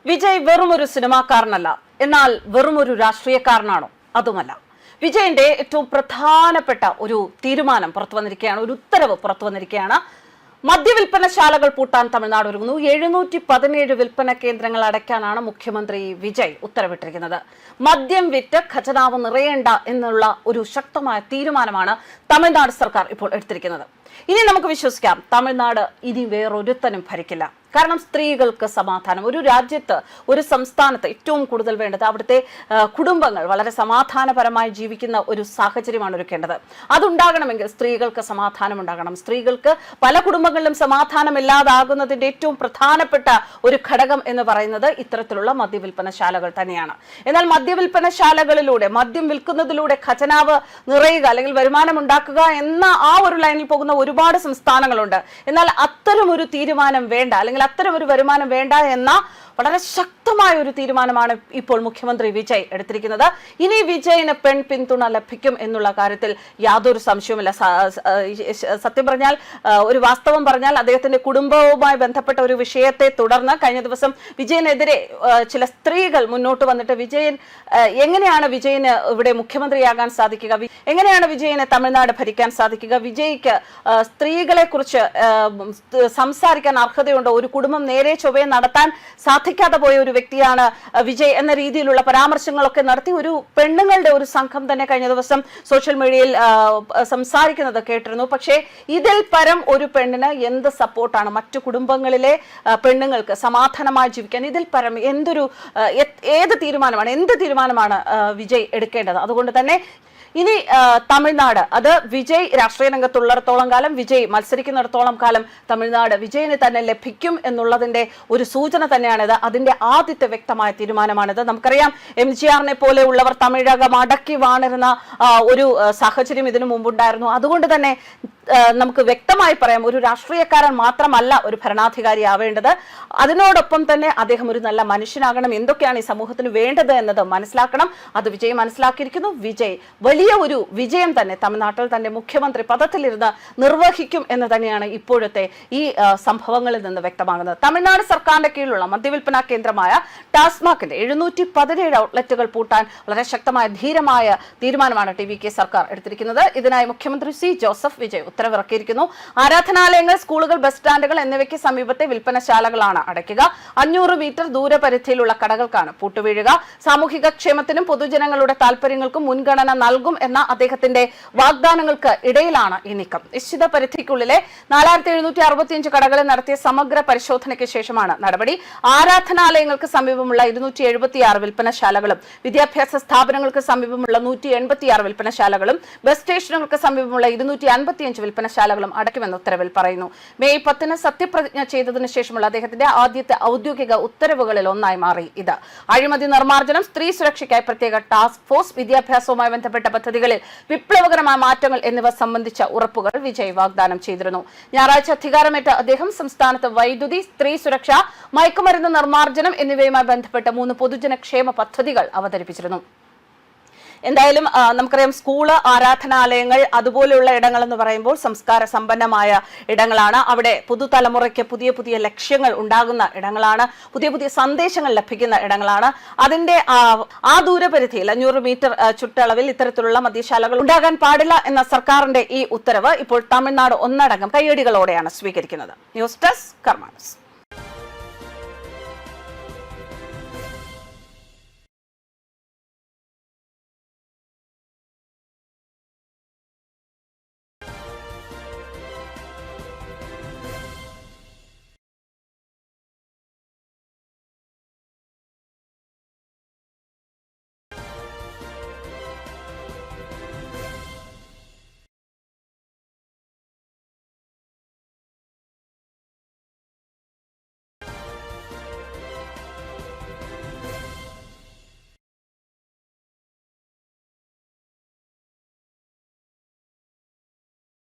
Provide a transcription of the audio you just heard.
വിജയ് വെറുമൊരു സിനിമാക്കാരനല്ല, എന്നാൽ വെറുമൊരു രാഷ്ട്രീയക്കാരനാണോ? അതുമല്ല. വിജയന്റെ ഏറ്റവും പ്രധാനപ്പെട്ട ഒരു തീരുമാനം പുറത്തു വന്നിരിക്കുകയാണ്, ഒരു ഉത്തരവ് പുറത്തു വന്നിരിക്കുകയാണ്. മദ്യവിൽപ്പനശാലകൾ പൂട്ടാൻ തമിഴ്നാട് ഒരുങ്ങുന്നു. 717 വിൽപ്പന കേന്ദ്രങ്ങൾ അടയ്ക്കാനാണ് മുഖ്യമന്ത്രി വിജയ് ഉത്തരവിട്ടിരിക്കുന്നത്. മദ്യം വിറ്റ് ഖജനാവ് നിറയേണ്ട എന്നുള്ള ഒരു ശക്തമായ തീരുമാനമാണ് തമിഴ്നാട് സർക്കാർ ഇപ്പോൾ എടുത്തിരിക്കുന്നത്. ഇനി നമുക്ക് വിശ്വസിക്കാം, തമിഴ്നാട് ഇനി വേറൊരുത്തനും ഭരിക്കില്ല. കാരണം സ്ത്രീകൾക്ക് സമാധാനം, ഒരു രാജ്യത്ത്, ഒരു സംസ്ഥാനത്ത് ഏറ്റവും കൂടുതൽ വേണ്ടത് അവിടുത്തെ കുടുംബങ്ങൾ വളരെ സമാധാനപരമായി ജീവിക്കുന്ന ഒരു സാഹചര്യമാണ് ഒരുക്കേണ്ടത്. അതുണ്ടാകണമെങ്കിൽ സ്ത്രീകൾക്ക് സമാധാനം ഉണ്ടാകണം. സ്ത്രീകൾക്ക് പല കുടുംബങ്ങളിലും സമാധാനമില്ലാതാകുന്നതിന്റെ ഏറ്റവും പ്രധാനപ്പെട്ട ഒരു ഘടകം എന്ന് പറയുന്നത് ഇത്തരത്തിലുള്ള മദ്യവിൽപ്പനശാലകൾ തന്നെയാണ്. എന്നാൽ മദ്യവിൽപ്പനശാലകളിലൂടെ, മദ്യം വിൽക്കുന്നതിലൂടെ ഖജനാവ് നിറയുക അല്ലെങ്കിൽ വരുമാനം ഉണ്ടാക്കുക എന്ന ആ ഒരു ലൈനിൽ പോകുന്ന ഒരുപാട് സംസ്ഥാനങ്ങളുണ്ട്. എന്നാൽ അത്തരം ഒരു തീരുമാനം വേണ്ട, അല്ലെങ്കിൽ അത്തരം ഒരു വരുമാനം വേണ്ട എന്ന വളരെ ശക്തമായ ഒരു തീരുമാനമാണ് ഇപ്പോൾ മുഖ്യമന്ത്രി വിജയ് എടുത്തിരിക്കുന്നത്. ഇനി വിജയിന് പെൺ പിന്തുണ ലഭിക്കും എന്നുള്ള കാര്യത്തിൽ യാതൊരു സംശയവുമില്ല. സത്യം പറഞ്ഞാൽ, ഒരു വാസ്തവം പറഞ്ഞാൽ, അദ്ദേഹത്തിന്റെ കുടുംബവുമായി ബന്ധപ്പെട്ട ഒരു വിഷയത്തെ തുടർന്ന് കഴിഞ്ഞ ദിവസം വിജയനെതിരെ ചില സ്ത്രീകൾ മുന്നോട്ട് വന്നിട്ട് എങ്ങനെയാണ് വിജയന് ഇവിടെ മുഖ്യമന്ത്രിയാകാൻ സാധിക്കുക, എങ്ങനെയാണ് വിജയനെ തമിഴ്നാട് ഭരിക്കാൻ സാധിക്കുക, വിജയ്ക്ക് സ്ത്രീകളെ കുറിച്ച് സംസാരിക്കാൻ അർഹതയുണ്ടോ, ഒരു കുടുംബം നേരെ ചൊവ്വേ നടത്താൻ സാധിക്കാതെ പോയ ഒരു വ്യക്തിയാണ് വിജയ് എന്ന രീതിയിലുള്ള പരാമർശങ്ങളൊക്കെ നടത്തി ഒരു പെണ്ണുങ്ങളുടെ ഒരു സംഘം തന്നെ കഴിഞ്ഞ ദിവസം സോഷ്യൽ മീഡിയയിൽ സംസാരിക്കുന്നത് കേട്ടിരുന്നു. പക്ഷേ ഇതിൽ പരം ഒരു പെണ്ണിന് എന്ത് സപ്പോർട്ടാണ് മറ്റു കുടുംബങ്ങളിലെ പെണ്ണുങ്ങൾക്ക് സമാധാനമായി ജീവിക്കാൻ? ഇതിൽ പരം എന്ത് തീരുമാനമാണ് വിജയ് എടുക്കേണ്ടത്? അതുകൊണ്ട് തന്നെ ഇനി തമിഴ്നാട്, അത് വിജയ് രാഷ്ട്രീയ രംഗത്തുള്ളിടത്തോളം കാലം, വിജയ് മത്സരിക്കുന്നിടത്തോളം കാലം തമിഴ്നാട് വിജയിന് തന്നെ ലഭിക്കും എന്നുള്ളതിന്റെ ഒരു സൂചന തന്നെയാണിത്. അതിന്റെ ആദ്യത്തെ വ്യക്തമായ തീരുമാനമാണിത്. നമുക്കറിയാം, MGRനെ പോലെയുള്ളവർ തമിഴകം അടക്കി വാണിരുന്ന ഒരു സാഹചര്യം ഇതിനു മുമ്പുണ്ടായിരുന്നു. അതുകൊണ്ട് തന്നെ നമുക്ക് വ്യക്തമായി പറയാം, ഒരു രാഷ്ട്രീയക്കാരൻ മാത്രമല്ല ഒരു ഭരണാധികാരി ആവേണ്ടത്. അതിനോടൊപ്പം തന്നെ അദ്ദേഹം ഒരു നല്ല മനുഷ്യനാകണം. എന്തൊക്കെയാണ് ഈ സമൂഹത്തിന് വേണ്ടത് എന്നത് മനസ്സിലാക്കണം. അത് വിജയ് മനസ്സിലാക്കിയിരിക്കുന്നു. വിജയ് വലിയ ഒരു വിജയം തന്നെ തമിഴ്നാട്ടിൽ തന്റെ മുഖ്യമന്ത്രി പദത്തിലിരുന്ന് നിർവഹിക്കും എന്ന് തന്നെയാണ് ഇപ്പോഴത്തെ ഈ സംഭവങ്ങളിൽ നിന്ന് വ്യക്തമാകുന്നത്. തമിഴ്നാട് സർക്കാരിന്റെ കീഴിലുള്ള മദ്യവിൽപ്പന കേന്ദ്രമായ ടാസ്മാക്കിന്റെ 717 ഔട്ട്ലെറ്റുകൾ പൂട്ടാൻ വളരെ ശക്തമായ ധീരമായ തീരുമാനമാണ് TVK സർക്കാർ എടുത്തിരിക്കുന്നത്. ഇതിനായി മുഖ്യമന്ത്രി C. ജോസഫ് വിജയ് ഉത്തരവിറക്കിയിരിക്കുന്നു. ആരാധനാലയങ്ങൾ, സ്കൂളുകൾ, ബസ് സ്റ്റാൻഡുകൾ എന്നിവയ്ക്ക് സമീപത്തെ വിൽപ്പനശാലകളാണ് അടയ്ക്കുക. 500 മീറ്റർ ദൂരപരിധിയിലുള്ള കടകൾക്കാണ് പൂട്ടുവീഴുക. സാമൂഹിക ക്ഷേമത്തിനും പൊതുജനങ്ങളുടെ താല്പര്യങ്ങൾക്കും മുൻഗണന നൽകും എന്ന അദ്ദേഹത്തിന്റെ വാഗ്ദാനങ്ങൾക്ക് ഇടയിലാണ് ഈ നീക്കം. നിശ്ചിത പരിധിക്കുള്ളിലെ 4765 കടകളിൽ നടത്തിയ സമഗ്ര പരിശോധനയ്ക്ക് ശേഷമാണ് നടപടി. ആരാധനാലയങ്ങൾക്ക് സമീപമുള്ള 276 വിൽപ്പനശാലകളും, വിദ്യാഭ്യാസ സ്ഥാപനങ്ങൾക്ക് സമീപമുള്ള 186 വിൽപ്പനശാലകളും, ബസ് സ്റ്റേഷനുകൾക്ക് സമീപമുള്ള 255 വിൽപ്പനശാലകളും അടയ്ക്കുമെന്ന് ഉത്തരവിൽ പറയുന്നു. മെയ് 10 സത്യപ്രതിജ്ഞ ചെയ്തതിനു ശേഷമുള്ള അദ്ദേഹത്തിന്റെ ആദ്യത്തെ ഔദ്യോഗിക ഉത്തരവുകളിൽ ഒന്നായി മാറി ഇത്. അഴിമതി നിർമ്മാർജ്ജനം, സ്ത്രീ സുരക്ഷയ്ക്കായി പ്രത്യേക ടാസ്ക് ഫോഴ്സ്, വിദ്യാഭ്യാസവുമായി ബന്ധപ്പെട്ട പദ്ധതികളിൽ വിപ്ലവകരമായ മാറ്റങ്ങൾ എന്നിവ സംബന്ധിച്ച ഉറപ്പുകൾ വിജയ് വാഗ്ദാനം ചെയ്തിരുന്നു. ഞായറാഴ്ച അധികാരമേറ്റ അദ്ദേഹം സംസ്ഥാനത്ത് വൈദ്യുതി, സ്ത്രീ സുരക്ഷ, മയക്കുമരുന്ന് നിർമ്മാർജ്ജനം എന്നിവയുമായി ബന്ധപ്പെട്ട 3 പൊതുജനക്ഷേമ പദ്ധതികൾ അവതരിപ്പിച്ചിരുന്നു. എന്തായാലും നമുക്കറിയാം, സ്കൂള്, ആരാധനാലയങ്ങൾ, അതുപോലെയുള്ള ഇടങ്ങൾ എന്ന് പറയുമ്പോൾ സംസ്കാര സമ്പന്നമായ ഇടങ്ങളാണ്. അവിടെ പുതുതലമുറയ്ക്ക് പുതിയ പുതിയ ലക്ഷ്യങ്ങൾ ഉണ്ടാകുന്ന ഇടങ്ങളാണ്, പുതിയ പുതിയ സന്ദേശങ്ങൾ ലഭിക്കുന്ന ഇടങ്ങളാണ്. അതിന്റെ ആ ദൂരപരിധിയിൽ 500 മീറ്റർ ചുറ്റളവിൽ ഇത്തരത്തിലുള്ള മദ്യശാലകൾ ഉണ്ടാകാൻ പാടില്ല എന്ന സർക്കാരിന്റെ ഈ ഉത്തരവ് ഇപ്പോൾ തമിഴ്നാട് ഒന്നടങ്കം കയ്യടികളോടെയാണ് സ്വീകരിക്കുന്നത്. News desk കർമാനസ്.